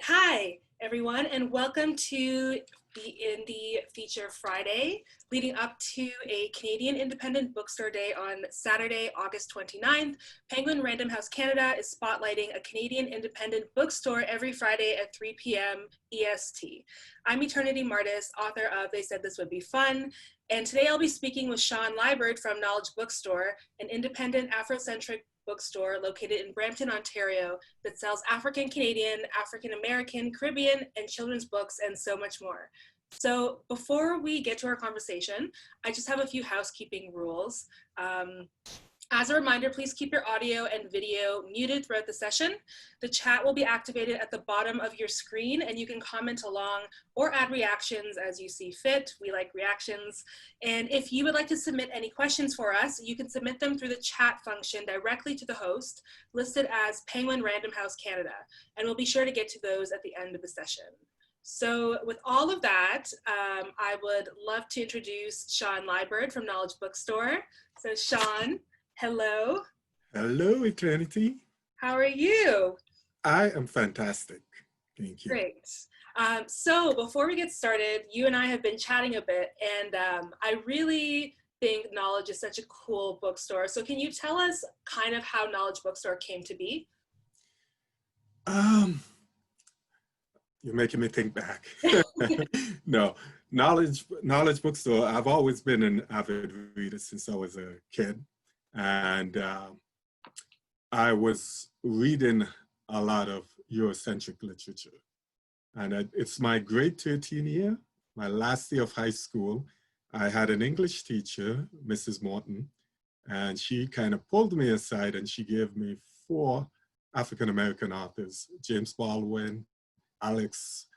Hi, everyone, and welcome to the Indie Feature Friday, leading up to a Canadian Independent Bookstore Day on Saturday, August 29th. Penguin Random House Canada is spotlighting a Canadian Independent Bookstore every Friday at 3 p.m. EST. I'm Eternity Martis, author of They Said This Would Be Fun, and today I'll be speaking with Sean Liburd from Knowledge Bookstore, an independent Afrocentric bookstore located in Brampton, Ontario, that sells African Canadian, African American, Caribbean, and children's books, and so much more. So before we get to our conversation, I just have a few housekeeping rules. As a reminder, please keep your audio and video muted throughout the session. The chat will be activated at the bottom of your screen, and you can comment along or add reactions as you see fit. We like reactions. And if you would like to submit any questions for us, you can submit them through the chat function directly to the host, listed as Penguin Random House Canada. And we'll be sure to get to those at the end of the session. So with all of that, I would love to introduce Sean Liburd from Knowledge Bookstore. So Sean, hello. Hello, Eternity. How are you? I am fantastic. Thank you. Great. So before we get started, you and I have been chatting a bit, and I really think Knowledge is such a cool bookstore. So can you tell us kind of how Knowledge Bookstore came to be? You're making me think back. No, Knowledge Bookstore, I've always been an avid reader since I was a kid. And I was reading a lot of Eurocentric literature. And it's my grade 13 year, my last year of high school. I had an English teacher, Mrs. Morton, and she kind of pulled me aside and she gave me 4 African-American authors, James Baldwin, Alice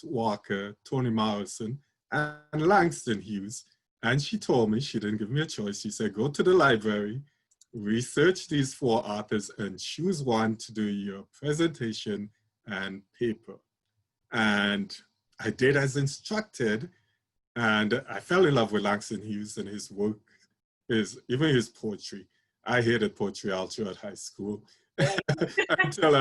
Walker, Toni Morrison, and Langston Hughes. And she told me, she didn't give me a choice. She said, go to the library, research these 4 authors and choose one to do your presentation and paper. And I did as instructed. And I fell in love with Langston Hughes and his work, even his poetry. I hated poetry all throughout high school until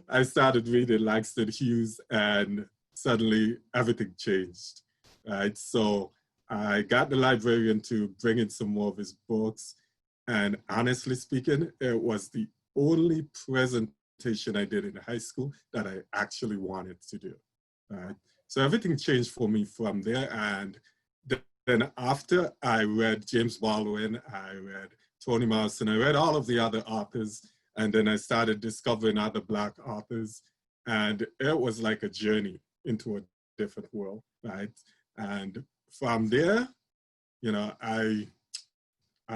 I started reading Langston Hughes, and suddenly everything changed, right? So I got the librarian to bring in some more of his books. And honestly speaking, it was the only presentation I did in high school that I actually wanted to do, right? So everything changed for me from there. And then after I read James Baldwin, I read Toni Morrison, I read all of the other authors, and then I started discovering other Black authors. And it was like a journey into a different world, right? And from there, you know, I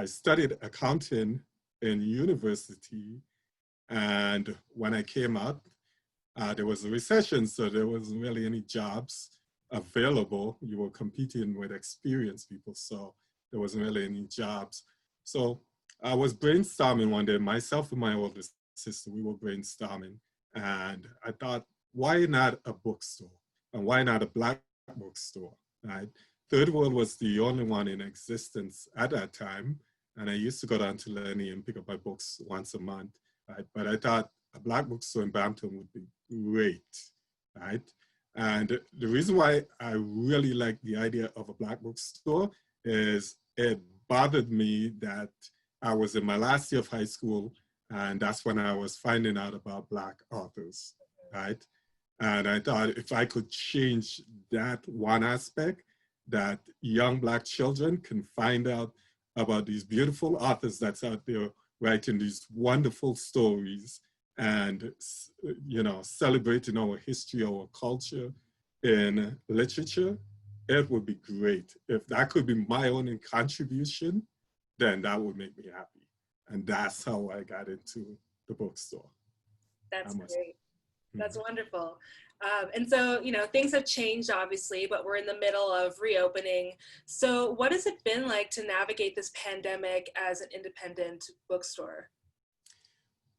studied accounting in university. And when I came out, there was a recession, so there wasn't really any jobs available. You were competing with experienced people, so there wasn't really any jobs. So I was brainstorming one day, myself and my older sister, we were brainstorming. And I thought, why not a bookstore? And why not a Black bookstore, right? Third World was the only one in existence at that time. And I used to go down to Lenny and pick up my books once a month, right? But I thought a Black bookstore in Brampton would be great, right? And the reason why I really like the idea of a Black bookstore is it bothered me that I was in my last year of high school, and that's when I was finding out about Black authors, right? And I thought if I could change that one aspect, that young Black children can find out about these beautiful authors that's out there writing these wonderful stories and, you know, celebrating our history, our culture in literature, it would be great. If that could be my only contribution, then that would make me happy. And that's how I got into the bookstore. That's great. That's wonderful. And so, you know, things have changed, obviously, but we're in the middle of reopening. So what has it been like to navigate this pandemic as an independent bookstore?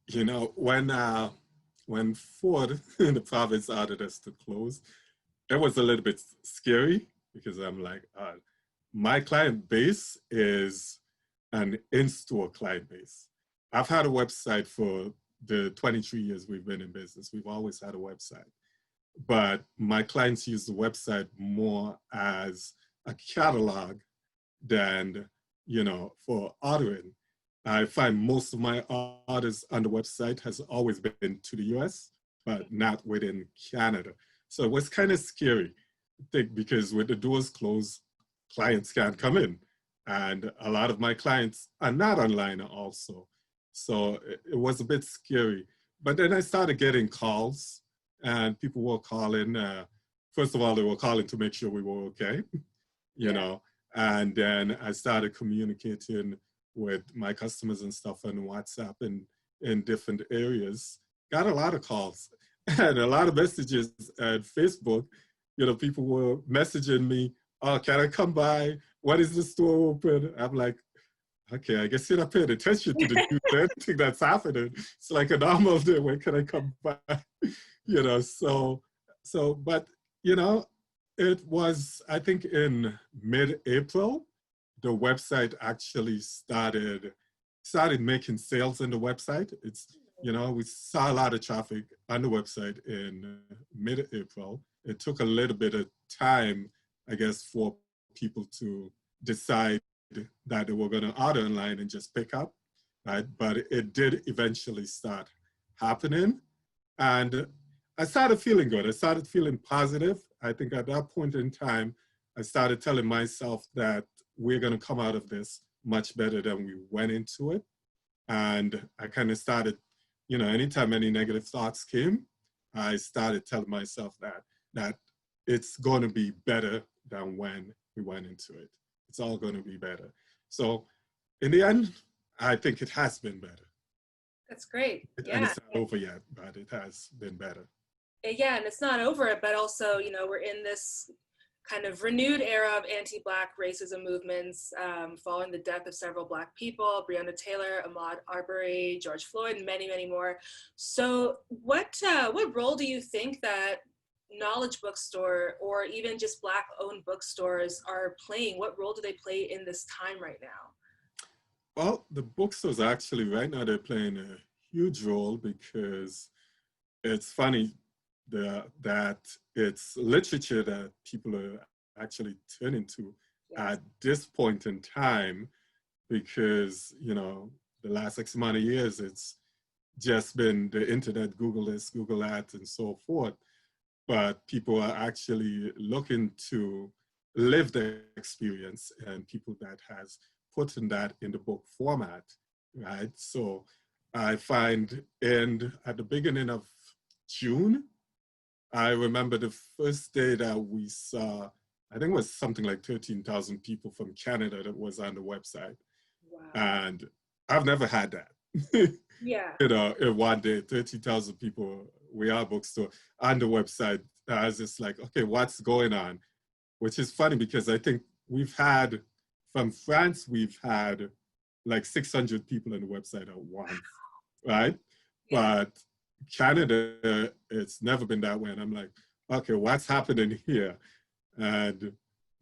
You know, when Ford in the province ordered us to close, it was a little bit scary because I'm like, my client base is an in-store client base. I've had a website for the 23 years we've been in business. We've always had a website. But my clients use the website more as a catalog than, for ordering. I find most of my orders on the website has always been to the US, but not within Canada. So it was kind of scary, I think, because with the doors closed, clients can't come in. And a lot of my clients are not online also. So it was a bit scary. But then I started getting calls, and people were calling. First of all, they were calling to make sure we were okay, you know. And then I started communicating with my customers and stuff on WhatsApp and in different areas. Got a lot of calls and a lot of messages at Facebook. People were messaging me, "Oh, can I come by? When is the store open?" I'm like, okay, I guess you're not paying attention to the news or anything that's happening. It's like a normal day. When can I come by? But it was, I think, in mid-April, the website actually started making sales in the website. We saw a lot of traffic on the website in mid-April. It took a little bit of time, I guess, for people to decide that they were going to order online and just pick up, right? But it did eventually start happening. And I started feeling good. I started feeling positive. I think at that point in time, I started telling myself that we're going to come out of this much better than we went into it. And I kind of started, anytime any negative thoughts came, I started telling myself that it's going to be better than when we went into it. It's all going to be better. So in the end, I think it has been better. That's great. Yeah. And it's not over yet, but it has been better. Yeah, and it's not over, but also, we're in this kind of renewed era of anti-Black racism movements following the death of several Black people, Breonna Taylor, Ahmaud Arbery, George Floyd, and many, many more. So what role do you think that Knowledge Bookstore or even just Black-owned bookstores are playing? What role do they play in this time right now? Well, the bookstores actually, right now, they're playing a huge role because it's funny that it's literature that people are actually turning to at this point in time, because, the last X amount of years, it's just been the internet, Google this, Google that, and so forth. But people are actually looking to live the experience, and people that has put in that in the book format, right? So I find at the beginning of June, I remember the first day that we saw, I think it was something like 13,000 people from Canada that was on the website. Wow. And I've never had that. Yeah. In one day, 30,000 people, We Are Bookstore, on the website. I was just like, okay, what's going on? Which is funny because I think from France, we've had like 600 people on the website at once, right? Yeah. But Canada, it's never been that way. And I'm like, okay, what's happening here? And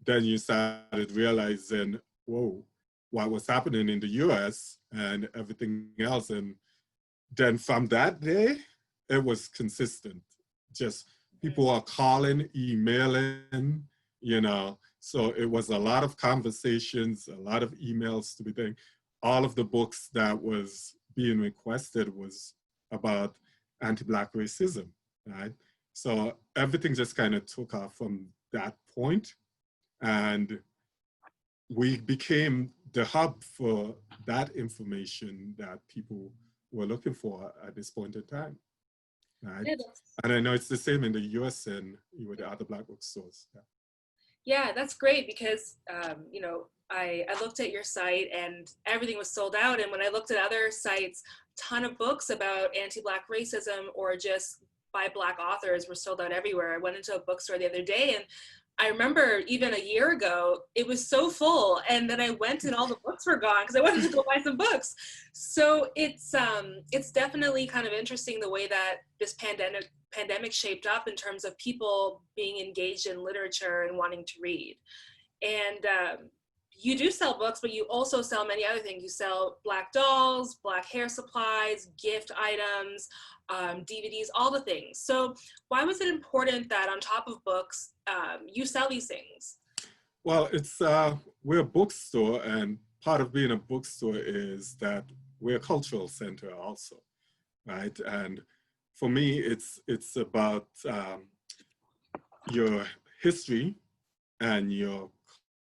then you started realizing, whoa, what was happening in the US and everything else. And then from that day, it was consistent. Just people are calling, emailing, So it was a lot of conversations, a lot of emails to be done. All of the books that was being requested was about anti-Black racism, right? So everything just kind of took off from that point, and we became the hub for that information that people were looking for at this point in time, right? Yeah, and I know it's the same in the US and with the other Black bookstores. Yeah, that's great because, I looked at your site and everything was sold out. And when I looked at other sites, a ton of books about anti-Black racism or just by Black authors were sold out everywhere. I went into a bookstore the other day and I remember even a year ago, it was so full. And then I went and all the books were gone because I wanted to go buy some books. So it's definitely kind of interesting the way that this pandemic shaped up in terms of people being engaged in literature and wanting to read. And you do sell books, but you also sell many other things. You sell black dolls, black hair supplies, gift items, DVDs, all the things. So why was it important that on top of books, you sell these things? Well, we're a bookstore, and part of being a bookstore is that we're a cultural center also, right? And for me, it's about your history and your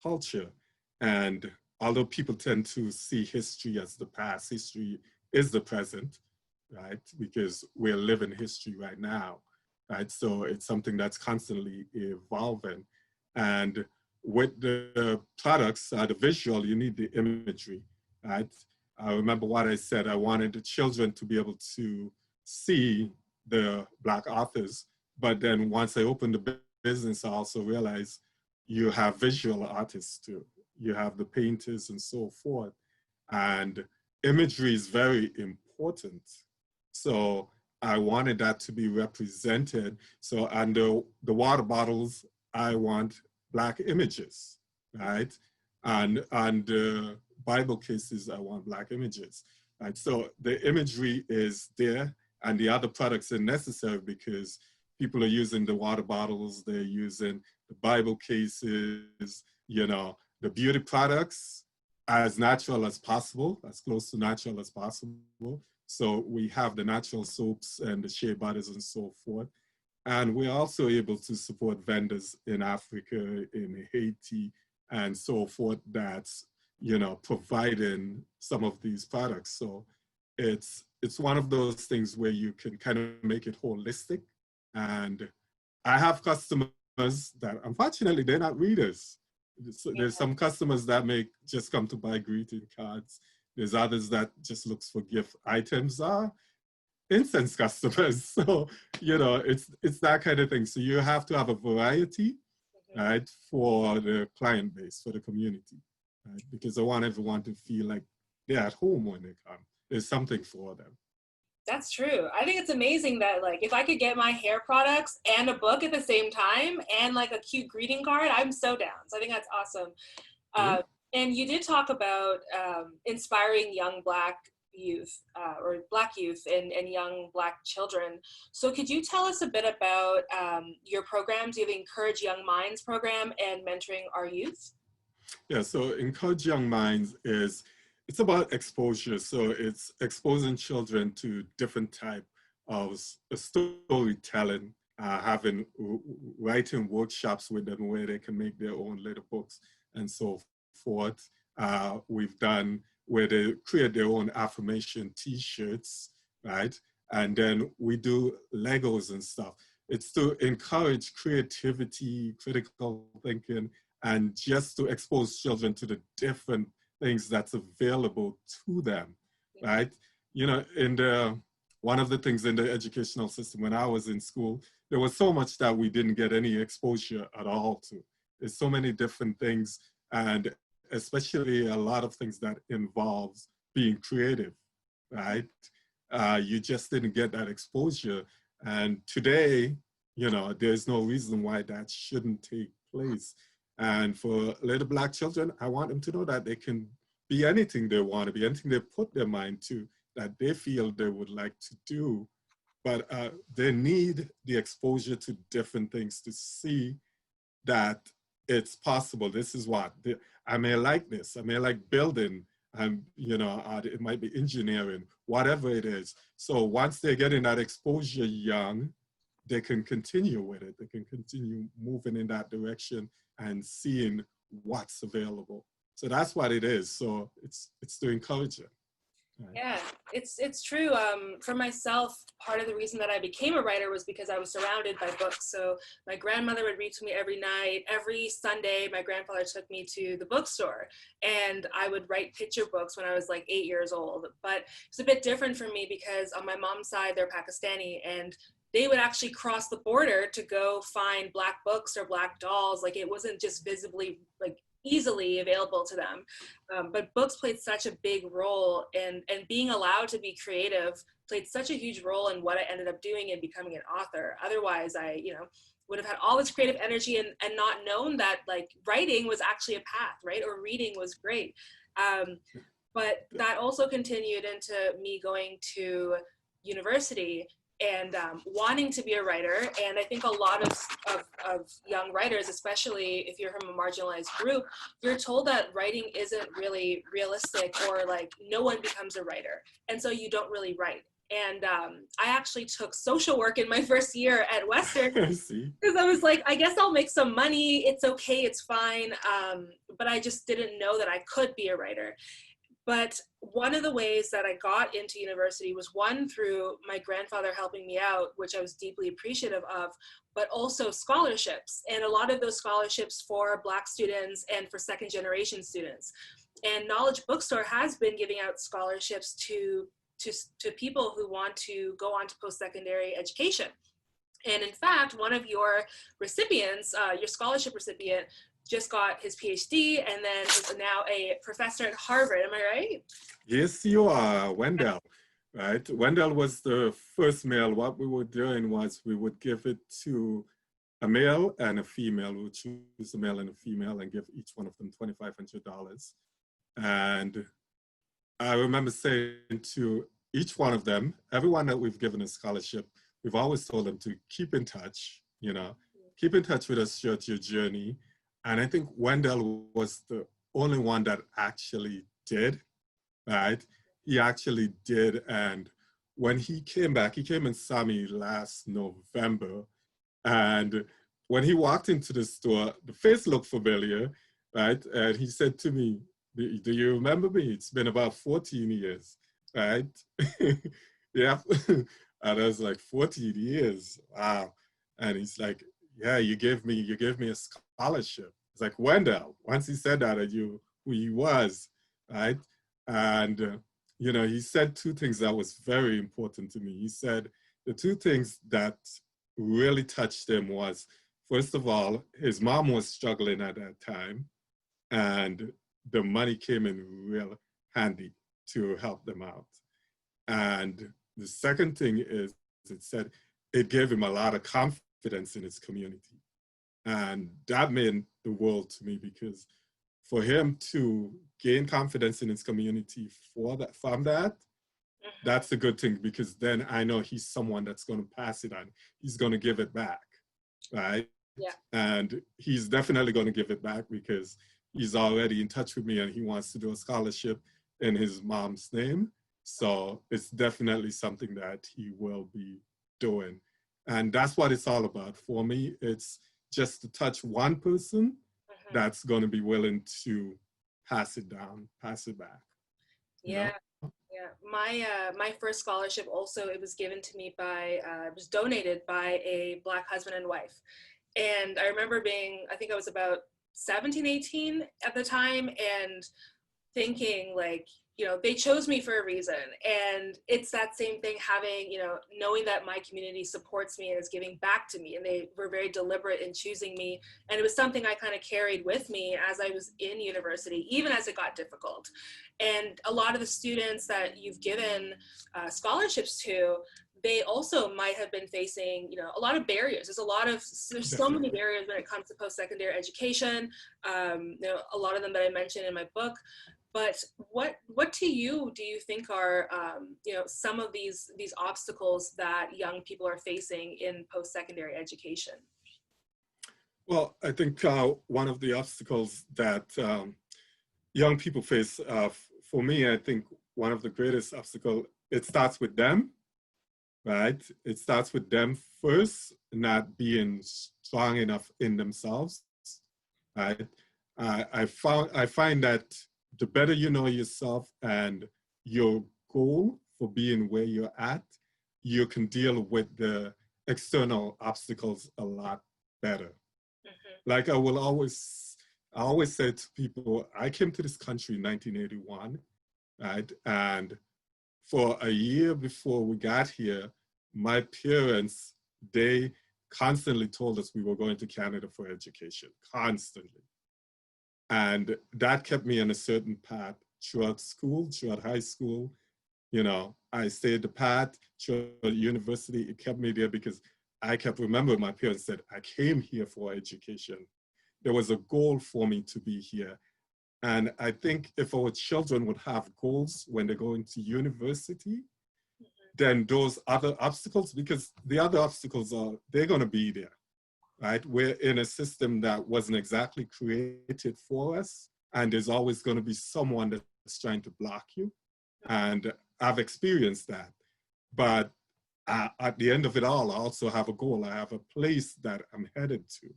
culture. And although people tend to see history as the past, history is the present, right? Because we're living history right now, right? So it's something that's constantly evolving. And with the products, the visual, you need the imagery, right? I remember what I said. I wanted the children to be able to see the Black authors, but then once I opened the business, I also realized you have visual artists too. You have the painters and so forth. And imagery is very important. So I wanted that to be represented. So under the water bottles, I want Black images, right? And Bible cases, I want Black images, right? So the imagery is there, and the other products are necessary because people are using the water bottles, they're using the Bible cases, the beauty products as natural as possible, as close to natural as possible. So we have the natural soaps and the shea butters and so forth. And we're also able to support vendors in Africa, in Haiti, and so forth that's, providing some of these products. So it's one of those things where you can kind of make it holistic. And I have customers that, unfortunately, they're not readers. So there's some customers that may just come to buy greeting cards. There's others that just looks for gift items. Incense customers. So, it's that kind of thing. So you have to have a variety, right, for the client base, for the community, right? Because I want everyone to feel like they're at home when they come. There's something for them. That's true. I think it's amazing that, like, if I could get my hair products and a book at the same time and like a cute greeting card, I'm so down. So I think that's awesome. And you did talk about inspiring young Black youth or Black youth and young Black children. So could you tell us a bit about your programs? You have Encourage Young Minds program and Mentoring Our Youth. Yeah, so Encourage Young Minds it's about exposure. So it's exposing children to different type of storytelling, writing workshops with them where they can make their own little books and so forth. We've done where they create their own affirmation t-shirts, right? And then we do Legos and stuff. It's to encourage creativity, critical thinking, and just to expose children to the different things that's available to them, right? One of the things in the educational system when I was in school, there was so much that we didn't get any exposure at all to. There's so many different things, and especially a lot of things that involves being creative, right? You just didn't get that exposure. And today, there's no reason why that shouldn't take place. And for little Black children, I want them to know that they can be anything they want to be, anything they put their mind to, that they feel they would like to do. But they need the exposure to different things to see that it's possible. This is I may like this. I may like building, and it might be engineering, whatever it is. So once they're getting that exposure young, they can continue with it. They can continue moving in that direction and seeing what's available. So that's what it is. So it's to encourage it. Right. Yeah, it's true. For myself, part of the reason that I became a writer was because I was surrounded by books. So my grandmother would read to me every night. Every Sunday, my grandfather took me to the bookstore, and I would write picture books when I was like 8 years old. But it's a bit different for me because on my mom's side, they're Pakistani, and they would actually cross the border to go find Black books or Black dolls. Like, it wasn't just visibly, like, easily available to them. But books played such a big role in being allowed to be creative played such a huge role in what I ended up doing and becoming an author. Otherwise, I, would have had all this creative energy and not known that like writing was actually a path, right? Or reading was great. But that also continued into me going to university and wanting to be a writer. And I think a lot of young writers, especially if you're from a marginalized group, you're told that writing isn't really realistic, or like no one becomes a writer. And so you don't really write. And I actually took social work in my first year at Western because I was like, I guess I'll make some money. It's okay, it's fine. But I just didn't know that I could be a writer. But one of the ways that I got into university was one, through my grandfather helping me out, which I was deeply appreciative of, but also scholarships. And a lot of those scholarships for Black students and for second generation students. And Knowledge Bookstore has been giving out scholarships to people who want to go on to post-secondary education. And in fact, one of your recipients, your scholarship recipient, just got his PhD and then is now a professor at Harvard. Am I right? Yes, you are, Wendell. Right? Wendell was the first male. What we were doing was we would give it to a male and a female. We would choose a male and a female and give each one of them $2,500. And I remember saying to each one of them, everyone that we've given a scholarship, we've always told them to keep in touch, keep in touch with us throughout your journey. And I think Wendell was the only one that actually did, right? He actually did. And when he came back, he came and saw me last November. And when he walked into the store, the face looked familiar, right? And he said to me, do you remember me? It's been about 14 years, right? Yeah. And I was like, 14 years, wow. And he's like, yeah, you gave me a scholarship. It's like, Wendell, once he said that, I knew who he was, right? And, he said two things that was very important to me. He said the two things that really touched him was, first of all, his mom was struggling at that time, and the money came in real handy to help them out. And the second thing is, it said it gave him a lot of confidence in his community. And that meant the world to me, because for him to gain confidence in his community from that, that's a good thing, because then I know he's someone that's going to pass it on. He's going to give it back, right? Yeah. And he's definitely going to give it back, because he's already in touch with me and he wants to do a scholarship in his mom's name. So it's definitely something that he will be doing. And that's what it's all about. For me, it's just to touch one person that's going to be willing to pass it down, pass it back. Yeah. Yeah. My first scholarship also, it was given to me by, it was donated by a Black husband and wife. And I remember I think I was about 17, 18 at the time, and thinking like, they chose me for a reason. And it's that same thing, having, knowing that my community supports me and is giving back to me, and they were very deliberate in choosing me. And it was something I kind of carried with me as I was in university, even as it got difficult. And a lot of the students that you've given scholarships to, they also might have been facing, a lot of barriers. There's so many barriers when it comes to post-secondary education. A lot of them that I mentioned in my book. But what to you do you think are some of these obstacles that young people are facing in post-secondary education? Well, I think one of the obstacles that young people face, for me, I think one of the greatest obstacles, it starts with them, right? It starts with them first, not being strong enough in themselves, right? I find that the better you know yourself and your goal for being where you're at, you can deal with the external obstacles a lot better. Like I always say to people, I came to this country in 1981, right? And for a year before we got here, my parents, they constantly told us we were going to Canada for education, constantly. And that kept me on a certain path throughout school, throughout high school. You know, I stayed the path through university. It kept me there because I kept remembering my parents said, I came here for education. There was a goal for me to be here. And I think if our children would have goals when they go into university, then those other obstacles, because the other obstacles are, they're going to be there, right? We're in a system that wasn't exactly created for us. And there's always going to be someone that's trying to block you. And I've experienced that. But at the end of it all, I also have a goal. I have a place that I'm headed to.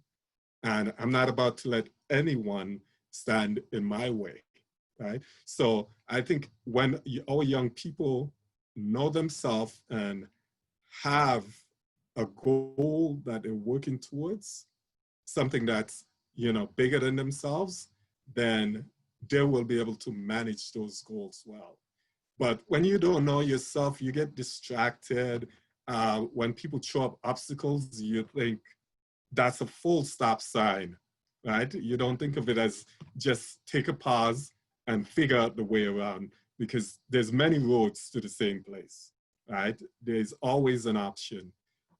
And I'm not about to let anyone stand in my way, right? So I think when our young people know themselves and have a goal that they're working towards, something that's, you know, bigger than themselves, then they will be able to manage those goals well. But when you don't know yourself, you get distracted. When people throw up obstacles, you think that's a full stop sign, right? You don't think of it as just take a pause and figure out the way around, because there's many roads to the same place, right? There's always an option,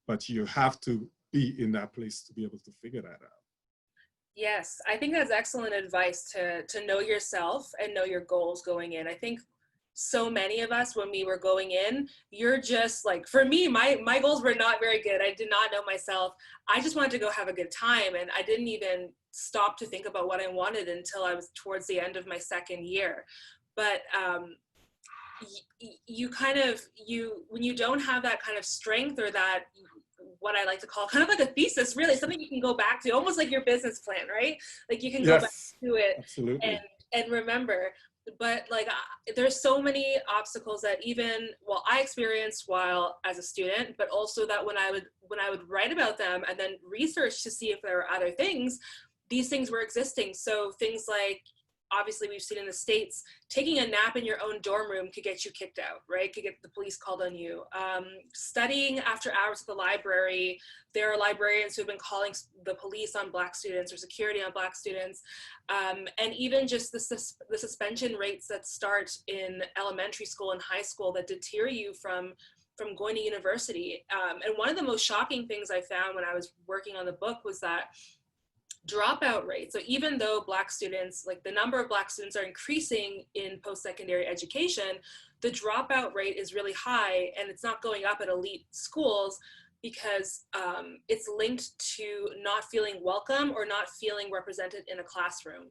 but you have to be in that place to be able to figure that out. Yes, I think that's excellent advice to know yourself and know your goals going in. I think so many of us, when we were going in, you're just like, for me, my goals were not very good. I did not know myself. I just wanted to go have a good time, and I didn't even stop to think about what I wanted until I was towards the end of my second year. But you kind of, when you don't have that kind of strength, or that, what I like to call kind of like a thesis, really something you can go back to, almost like your business plan, right? Like you can go back to it absolutely. and remember. But like there's so many obstacles that even, well, I experienced while as a student, but also that when I would write about them and then research to see if there are other things, these things were existing. So things like, obviously we've seen in the States, taking a nap in your own dorm room could get you kicked out, right? Could get the police called on you. Studying after hours at the library, there are librarians who have been calling the police on Black students or security on Black students. And even just the suspension rates that start in elementary school and high school that deter you from going to university. And one of the most shocking things I found when I was working on the book was that dropout rate. So even though Black students, like the number of Black students are increasing in post-secondary education, the dropout rate is really high, and it's not going up at elite schools because it's linked to not feeling welcome or not feeling represented in a classroom.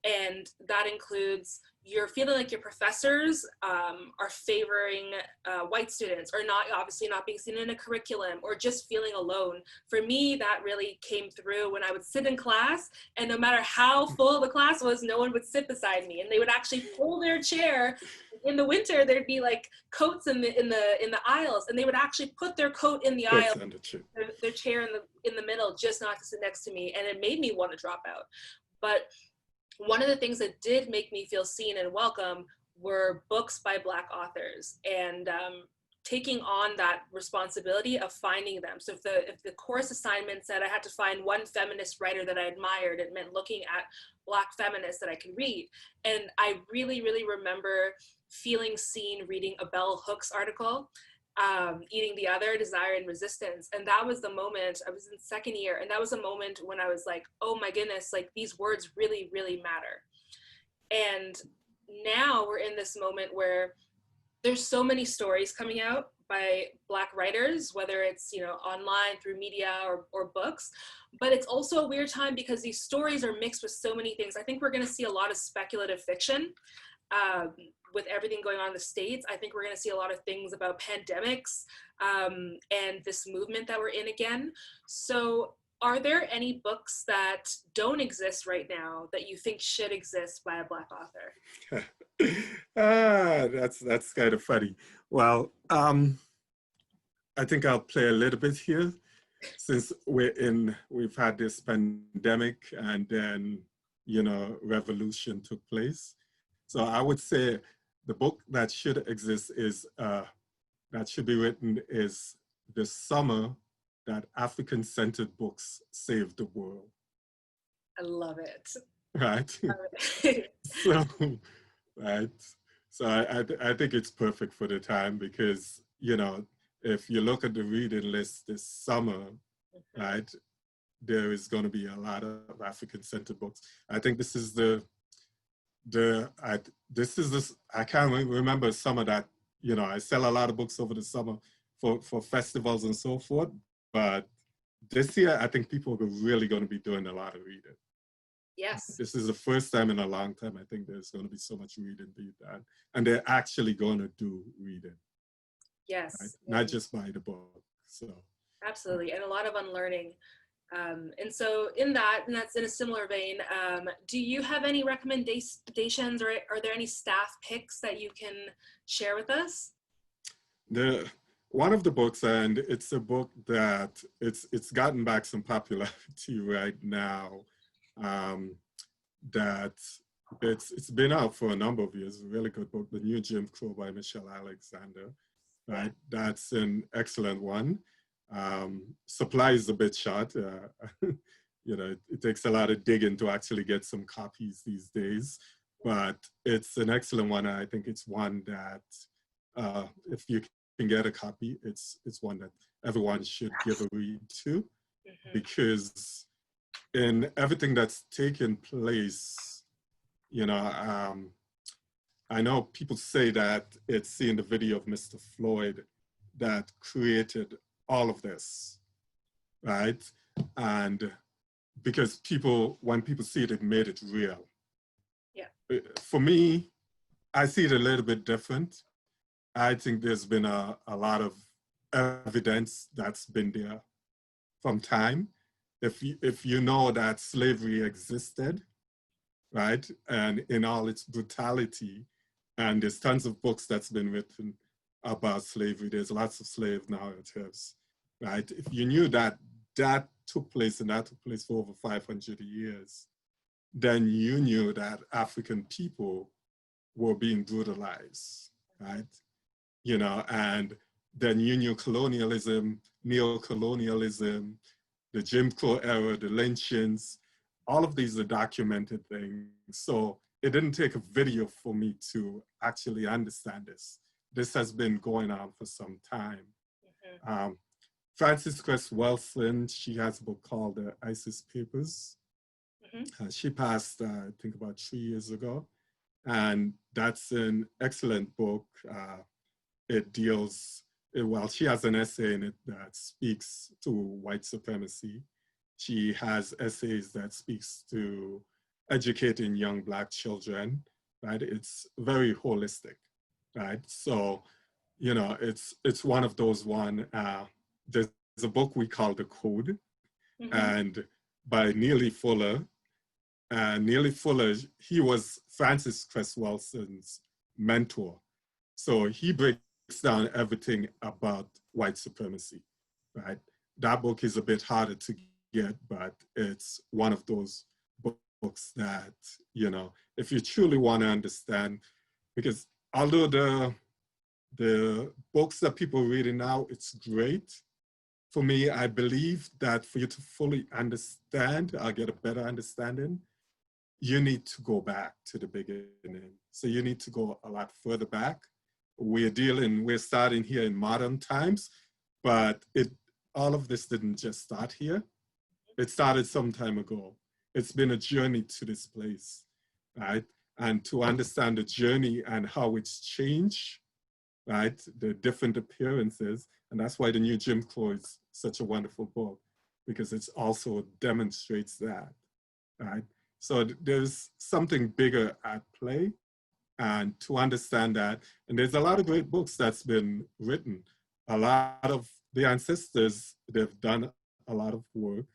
And that includes you're feeling like your professors are favoring white students, or not, obviously not being seen in a curriculum, or just feeling alone. For me, that really came through when I would sit in class, and no matter how full the class was, no one would sit beside me, and they would actually pull their chair. In the winter, there'd be like coats in the aisles, and they would actually put their coat in the aisle, their chair in the middle, just not to sit next to me, and it made me want to drop out. But one of the things that did make me feel seen and welcome were books by Black authors, and taking on that responsibility of finding them. So if the course assignment said I had to find one feminist writer that I admired, it meant looking at Black feminists that I could read. And I really, really remember feeling seen reading a Bell Hooks article, Eating the Other, Desire and Resistance. And that was the moment, I was in second year, and that was a moment when I was like, oh my goodness, like these words really, really matter. And now we're in this moment where there's so many stories coming out by Black writers, whether it's, you know, online through media or books, but it's also a weird time because these stories are mixed with so many things. I think we're gonna see a lot of speculative fiction. With everything going on in the States, I think we're going to see a lot of things about pandemics and this movement that we're in again. So are there any books that don't exist right now that you think should exist by a Black author? That's kind of funny. Well, I think I'll play a little bit here, since we've had this pandemic, and then, you know, revolution took place. So I would say the book that should exist is, that should be written is The Summer That African-Centered Books Saved the World. I love it. Right? Love it. So, right. So I think it's perfect for the time because, you know, if you look at the reading list this summer, right, there is going to be a lot of African-centered books. I think this is I can't remember summer that, you know, I sell a lot of books over the summer for festivals and so forth, but this year I think people are really going to be doing a lot of reading. Yes. This is the first time in a long time I think there's going to be so much reading being done, and they're actually going to do reading. Yes. Right? Not just buy the book. So absolutely, and a lot of unlearning. And so in that, and that's in a similar vein, do you have any recommendations, or are there any staff picks that you can share with us? One of the books, and it's a book that it's gotten back some popularity right now, that it's been out for a number of years, a really good book, The New Jim Crow by Michelle Alexander, right? That's an excellent one. Supply is a bit short. You know, it takes a lot of digging to actually get some copies these days, but it's an excellent one. I think it's one that if you can get a copy, it's one that everyone should give a read to, because in everything that's taken place, you know, I know people say that it's seeing the video of Mr. Floyd that created all of this, right? And because when people see it, it made it real. Yeah. For me, I see it a little bit different. I think there's been a lot of evidence that's been there from time. If you know that slavery existed, right, and in all its brutality, and there's tons of books that's been written about slavery. There's lots of slave narratives, right? If you knew that that took place and that took place for over 500 years, then you knew that African people were being brutalized, right? You know, and then you knew colonialism, neocolonialism, the Jim Crow era, the lynchings, all of these are documented things. So it didn't take a video for me to actually understand this. This has been going on for some time. Frances Cress Welsing, she has a book called The ISIS Papers. She passed, I think, about 3 years ago. And that's an excellent book. It deals, well, she has an essay in it that speaks to white supremacy. She has essays that speaks to educating young Black children, right? It's very holistic, right? So, you know, it's one of those there's a book we call The Code, and by Neely Fuller. Neely Fuller, he was Frances Cress Welsing's mentor. So he breaks down everything about white supremacy, right? That book is a bit harder to get, but it's one of those books that, you know, if you truly want to understand, because although the books that people are reading now, it's great. For me, I believe that for you to fully understand or get a better understanding, you need to go back to the beginning. So you need to go a lot further back. We're starting here in modern times, but all of this didn't just start here. It started some time ago. It's been a journey to this place, right? And to understand the journey and how it's changed, right? The different appearances. And that's why The New Jim Crow is such a wonderful book, because it also demonstrates that, right? So there's something bigger at play, and to understand that, and there's a lot of great books that's been written. A lot of the ancestors, they've done a lot of work,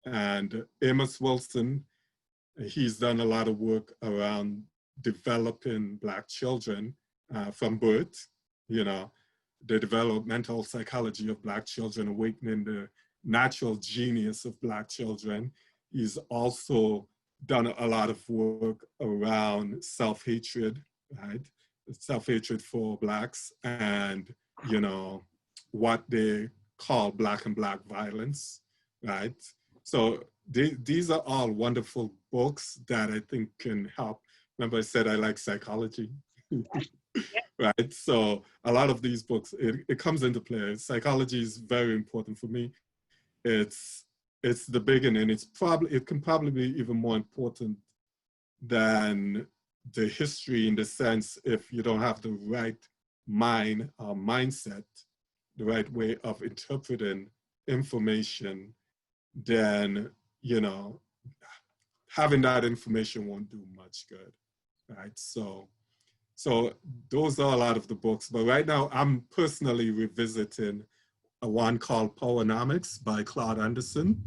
and Amos Wilson, he's done a lot of work around developing Black children from birth, you know, the developmental psychology of Black children, awakening the natural genius of Black children. He's also done a lot of work around self-hatred, right? Self-hatred for Blacks, and, you know, what they call Black and Black violence, right? So these are all wonderful books that I think can help. Remember I said I like psychology? right? So a lot of these books, it comes into play. Psychology is very important for me. It's the beginning. It can probably be even more important than the history, in the sense, if you don't have the right mind or mindset, the right way of interpreting information, then, you know, having that information won't do much good, right? So those are a lot of the books. But right now, I'm personally revisiting a one called Powernomics by Claude Anderson.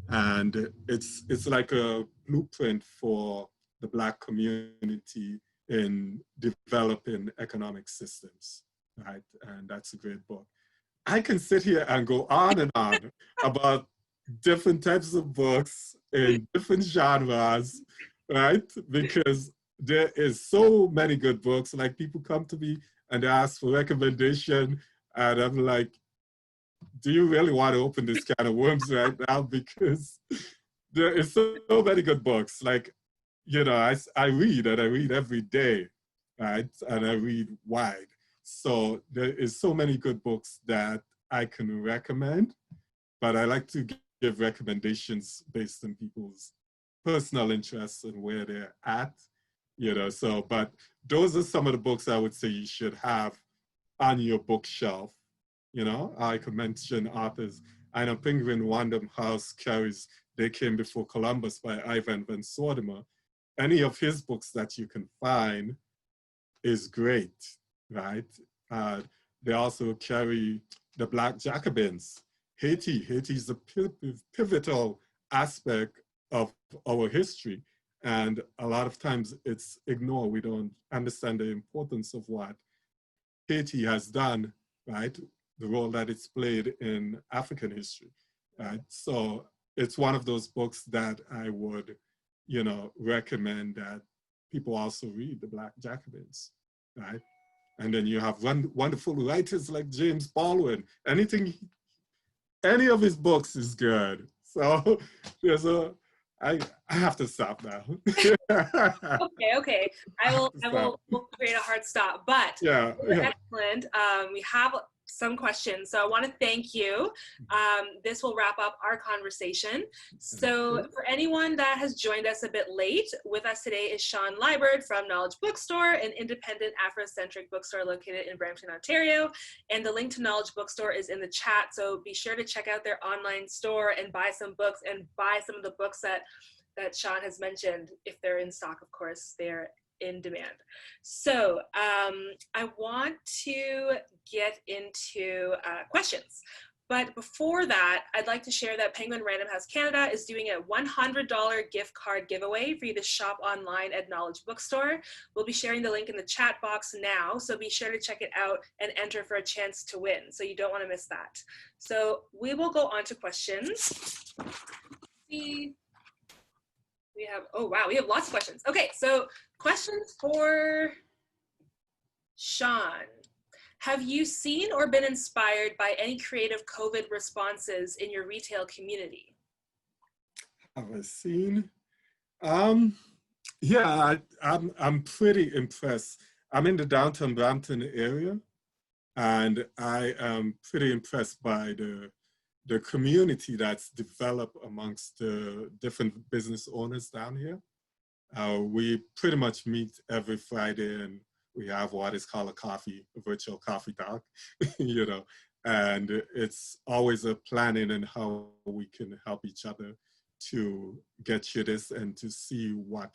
And it's like a blueprint for the Black community in developing economic systems, right? And that's a great book. I can sit here and go on and on about different types of books in different genres, right? Because there is so many good books. Like, people come to me and they ask for recommendation, and I'm like, do you really want to open this can of worms right now? Because there is so many good books. Like, you know, I read, and I read every day, right? And I read wide. So there is so many good books that I can recommend, but I like to give recommendations based on people's personal interests and where they're at, you know. So, but those are some of the books I would say you should have on your bookshelf. You know, I could mention authors. I know Penguin Random House carries They Came Before Columbus by Ivan Van Sertima. Any of his books that you can find is great, right? They also carry The Black Jacobins. Haiti is a pivotal aspect of our history. And a lot of times it's ignored. We don't understand the importance of what Haiti has done, right? The role that it's played in African history, right? So it's one of those books that I would, you know, recommend that people also read, The Black Jacobins, right? And then you have wonderful writers like James Baldwin. Any of his books is good. So I have to stop now. Okay. I will create a hard stop, but yeah. excellent. We have some questions, so I want to thank you. This will wrap up our conversation. So for anyone that has joined us a bit late, with us today is Sean Liburd from Knowledge Bookstore, an independent Afrocentric bookstore located in Brampton, Ontario. And the link to Knowledge Bookstore is in the chat, so be sure to check out their online store and buy some books, and buy some of the books that Sean has mentioned. If they're in stock, of course, they're in demand. So I want to get into questions. But before that, I'd like to share that Penguin Random House Canada is doing a $100 gift card giveaway for you to shop online at Knowledge Bookstore. We'll be sharing the link in the chat box now, so be sure to check it out and enter for a chance to win. So you don't want to miss that. So we will go on to questions. We have, oh wow, we have lots of questions. Okay, so questions for Sean. Have you seen or been inspired by any creative COVID responses in your retail community? Have I seen? Yeah, I'm pretty impressed. I'm in the downtown Brampton area, and I am pretty impressed by the community that's developed amongst the different business owners down here. We pretty much meet every Friday, and we have what is called a virtual coffee talk, you know, and it's always a planning and how we can help each other to get through this and to see what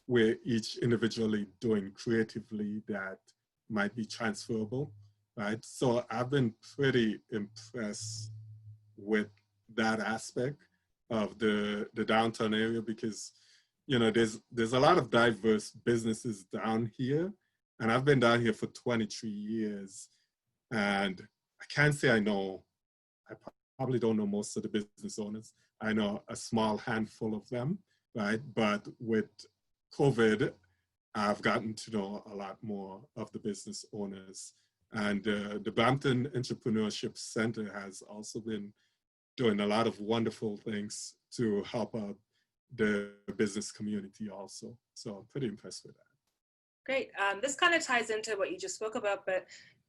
we're each individually doing creatively that might be transferable, right? So I've been pretty impressed with that aspect of the downtown area, because, you know, there's a lot of diverse businesses down here, and I've been down here for 23 years, and I can't say I probably don't know most of the business owners. I know a small handful of them, right? But with COVID, I've gotten to know a lot more of the business owners. And the Brampton Entrepreneurship Center has also been doing a lot of wonderful things to help out the business community also. So I'm pretty impressed with that. Great. This kind of ties into what you just spoke about, but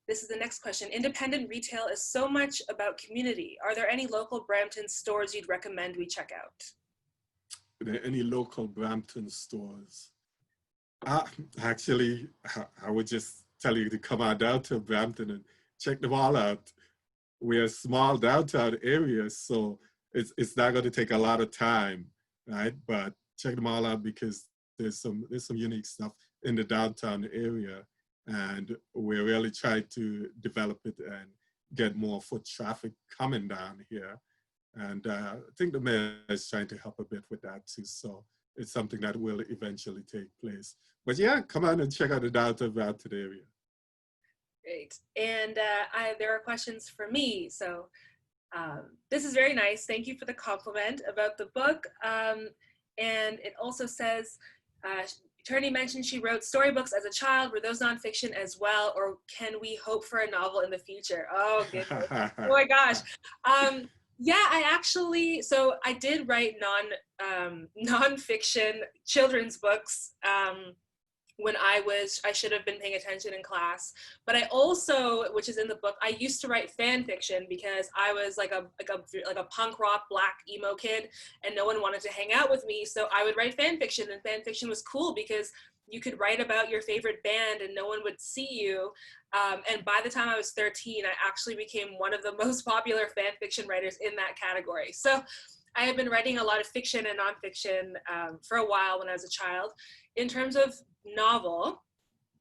this is the next question. Independent retail is so much about community. Are there any local Brampton stores you'd recommend we check out? Are there any local Brampton stores? Actually, I would just tell you to come on down to Brampton and check them all out. We're a small downtown area, so it's not going to take a lot of time, right? But check them all out because there's some unique stuff in the downtown area, and we're really trying to develop it and get more foot traffic coming down here. And I think the mayor is trying to help a bit with that too. So it's something that will eventually take place. But yeah, come on and check out the downtown Brampton area. Great. And there are questions for me. So this is very nice. Thank you for the compliment about the book. And it also says, Eternity mentioned she wrote storybooks as a child. Were those nonfiction as well? Or can we hope for a novel in the future? Oh, goodness. Oh my gosh. Yeah, so I did write nonfiction children's books when I should have been paying attention in class. But I also, which is in the book, I used to write fan fiction because I was like a punk rock black emo kid, and no one wanted to hang out with me. So I would write fan fiction, and fan fiction was cool because you could write about your favorite band and no one would see you. And by the time I was 13, I actually became one of the most popular fan fiction writers in that category. So I have been writing a lot of fiction and nonfiction for a while when I was a child. In terms of novel,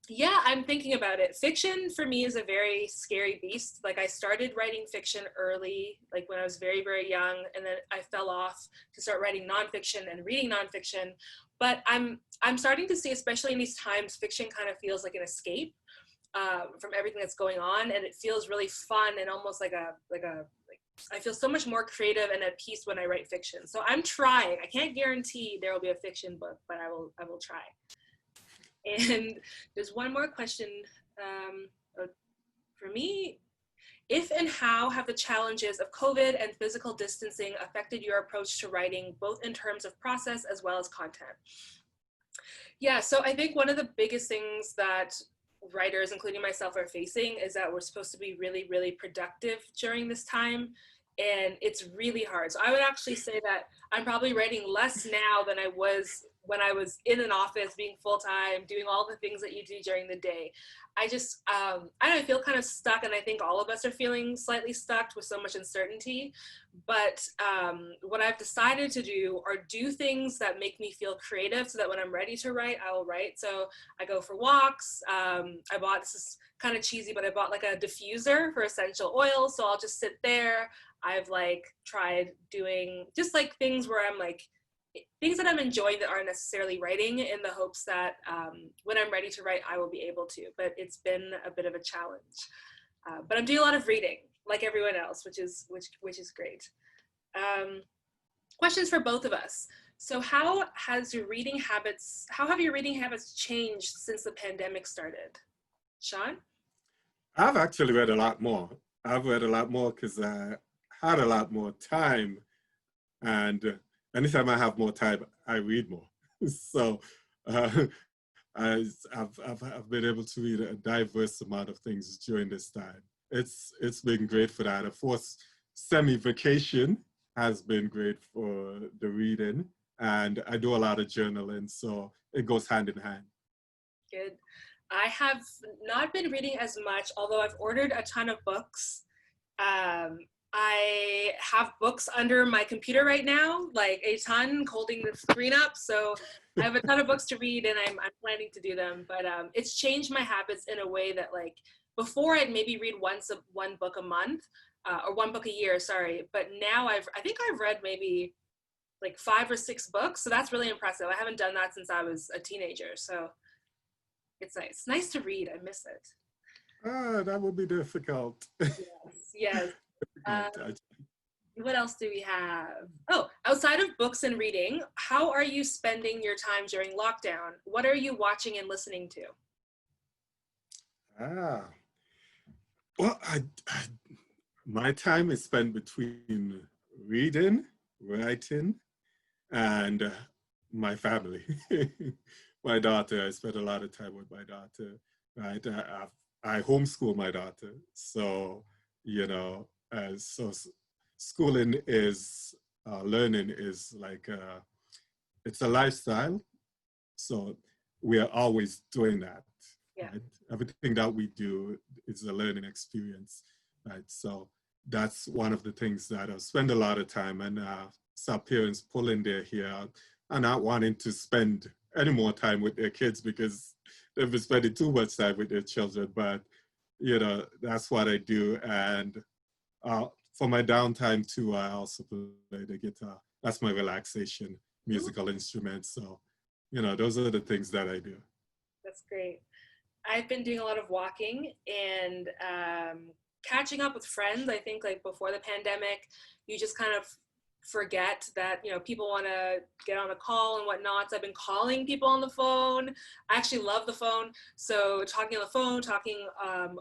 yeah, I'm thinking about it. Fiction for me is a very scary beast. Like I started writing fiction early, like when I was very, very young, and then I fell off to start writing nonfiction and reading nonfiction. But I'm starting to see, especially in these times, fiction kind of feels like an escape from everything that's going on, and it feels really fun and almost like I feel so much more creative and at peace when I write fiction. So I'm trying. I can't guarantee there will be a fiction book, but I will try. And there's one more question for me. If and how have the challenges of COVID and physical distancing affected your approach to writing, both in terms of process as well as content? Yeah, so I think one of the biggest things that writers, including myself, are facing is that we're supposed to be really, really productive during this time. And it's really hard. So I would actually say that I'm probably writing less now than I was when I was in an office, being full-time, doing all the things that you do during the day. I just, I feel kind of stuck, and I think all of us are feeling slightly stuck with so much uncertainty. But what I've decided to do are do things that make me feel creative so that when I'm ready to write, I will write. So I go for walks. I bought, this is kind of cheesy, but I bought like a diffuser for essential oils. So I'll just sit there. I've like tried doing just like things where I'm like, things that I'm enjoying that aren't necessarily writing, in the hopes that when I'm ready to write, I will be able to. But it's been a bit of a challenge. But I'm doing a lot of reading, like everyone else, which is great. Questions for both of us. So how have your reading habits changed since the pandemic started? Sean? I've actually read a lot more. I've read a lot more because I had a lot more time, and anytime I have more time, I read more. So I've been able to read a diverse amount of things during this time. It's been great for that. Of course, semi-vacation has been great for the reading, and I do a lot of journaling, so it goes hand in hand. Good. I have not been reading as much, although I've ordered a ton of books. I have books under my computer right now, like a ton, holding the screen up. So I have a ton of books to read, and I'm planning to do them. But it's changed my habits in a way that, like, before I'd maybe read one book a month, or one book a year, sorry. But now I think I've read maybe like 5 or 6 books. So that's really impressive. I haven't done that since I was a teenager. So it's nice. It's nice to read. I miss it. That would be difficult. Yes. What else do we have? Oh, outside of books and reading, how are you spending your time during lockdown? What are you watching and listening to? Well, my time is spent between reading, writing, and my family. my daughter. I spend a lot of time with my daughter, right? I homeschool my daughter. So, you know, schooling is, learning is like, it's a lifestyle. So we are always doing that. Yeah. Right? Everything that we do is a learning experience, right? So that's one of the things that I spend a lot of time, and some parents pulling their hair out and not wanting to spend any more time with their kids because they've been spending too much time with their children. But, you know, that's what I do. And for my downtime too, I also play the guitar. That's my relaxation, musical instrument. So, you know, those are the things that I do. That's great. I've been doing a lot of walking and catching up with friends. I think like before the pandemic, you just kind of forget that, you know, people want to get on a call and whatnot. So I've been calling people on the phone. I actually love the phone. So talking on the phone, talking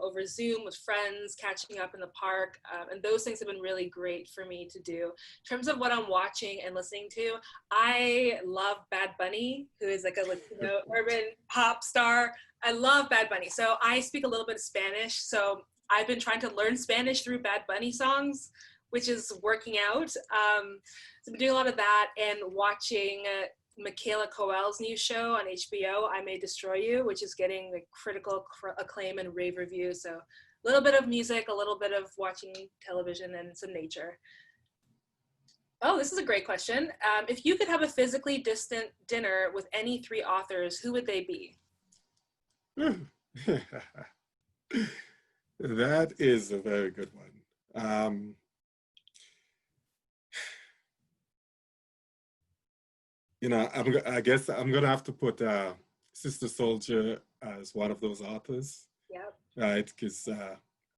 over Zoom with friends, catching up in the park. And those things have been really great for me to do. In terms of what I'm watching and listening to, I love Bad Bunny, who is like a Latino urban pop star. I love Bad Bunny. So I speak a little bit of Spanish. So I've been trying to learn Spanish through Bad Bunny songs, which is working out. So I've been doing a lot of that and watching Michaela Coel's new show on HBO, I May Destroy You, which is getting like critical acclaim and rave reviews. So a little bit of music, a little bit of watching television, and some nature. Oh, this is a great question. If you could have a physically distant dinner with any 3 authors, who would they be? That is a very good one. You know, I guess I'm gonna have to put Sister Soldier as one of those authors, Yep. right? Because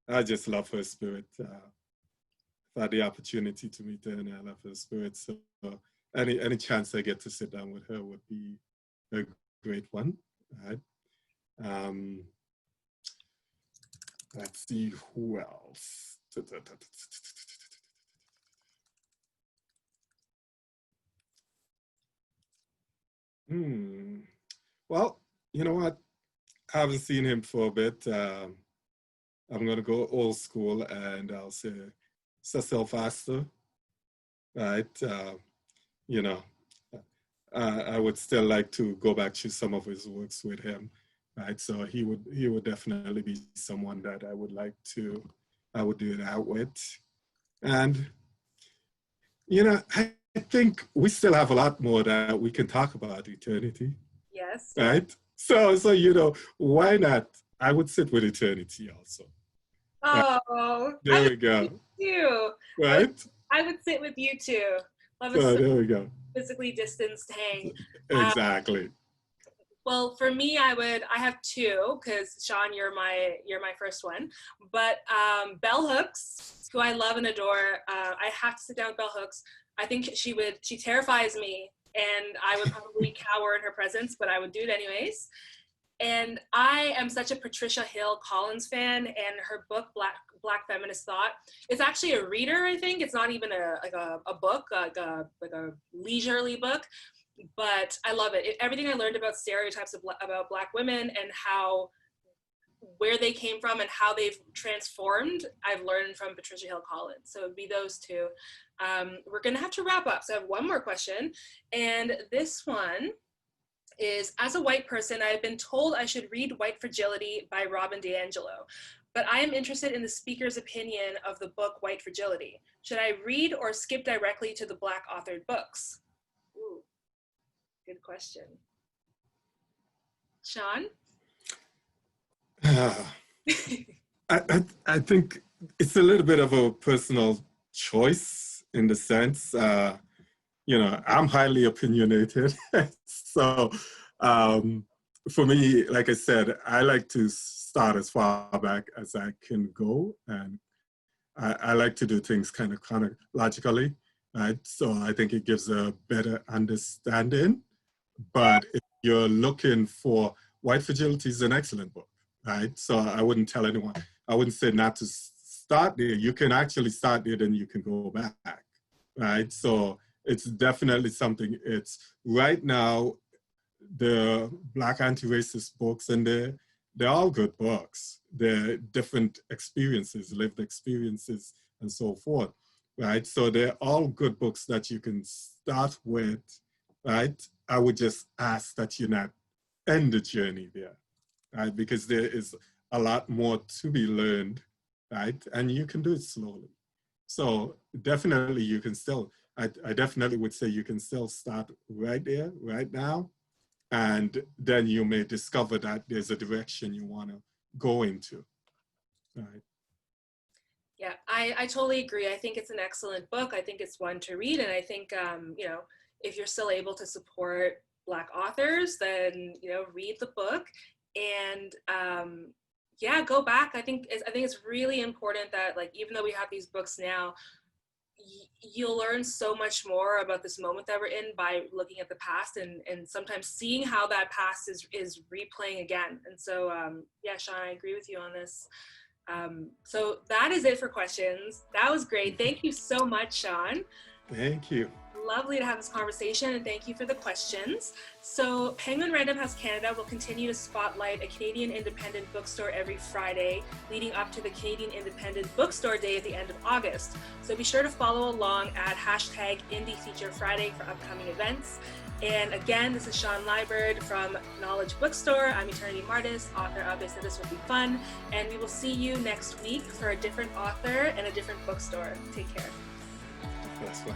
I just love her spirit. I've had the opportunity to meet her, and I love her spirit. So any chance I get to sit down with her would be a great one, right? Let's see who else. Well, you know what? I haven't seen him for a bit. I'm gonna go old school, and I'll say Cecil Foster, right? You know, I would still like to go back to some of his works with him, right? So he would definitely be someone that I would do that with. And, you know, I think we still have a lot more that we can talk about eternity. Yes. Right? So, you know, why not? I would sit with eternity also. Oh, There we go. You. Right? I would sit with you too. Love So there we go. Physically distanced hang. Exactly. Well, for me, I have 2 because Sean, you're my first one. But Bell Hooks, who I love and adore, I have to sit down with Bell Hooks. I think she terrifies me, and I would probably cower in her presence, but I would do it anyways. And I am such a Patricia Hill Collins fan, and her book Black Feminist Thought. It's actually a reader, I think. It's not even a book, like a leisurely book. But I love it. Everything I learned about stereotypes about Black women and where they came from and how they've transformed, I've learned from Patricia Hill Collins. So it'd be those 2. We're gonna have to wrap up. So I have one more question. And this one is, as a white person, I've been told I should read White Fragility by Robin DiAngelo, but I am interested in the speaker's opinion of the book White Fragility. Should I read or skip directly to the Black authored books? Ooh, good question. Sean? I think it's a little bit of a personal choice in the sense, you know, I'm highly opinionated. So for me, like I said, I like to start as far back as I can go. And I like to do things kind of chronologically, right? So I think it gives a better understanding. But if you're looking for, White Fragility is an excellent book, right? So I wouldn't tell anyone, I wouldn't say not to start there. You can actually start there, then you can go back, right? So it's definitely something. It's right now, the Black anti-racist books, and they're all good books. They're different experiences, lived experiences, and so forth, right? So they're all good books that you can start with, right? I would just ask that you not end the journey there, right? Because there is a lot more to be learned, right? And you can do it slowly. So definitely you can still, I definitely would say you can still start right there, right now. And then you may discover that there's a direction you want to go into, right? Yeah, I totally agree. I think it's an excellent book. I think it's one to read. And I think, you know, if you're still able to support Black authors, then, you know, read the book. And yeah, go back. I think it's really important that, like, even though we have these books now, you'll learn so much more about this moment that we're in by looking at the past and sometimes seeing how that past is replaying again. And so, yeah, Sean, I agree with you on this. So that is it for questions. That was great. Thank you so much, Sean. Thank you. Lovely to have this conversation, and thank you for the questions. So Penguin Random House Canada will continue to spotlight a Canadian independent bookstore every Friday, leading up to the Canadian Independent Bookstore Day at the end of August. So be sure to follow along at #IndieFeatureFriday for upcoming events. And again, this is Sean Liburd from Knowledge Bookstore. I'm Eternity Martis, author of They Said This Would Be Fun. And we will see you next week for a different author and a different bookstore. Take care. That's fine.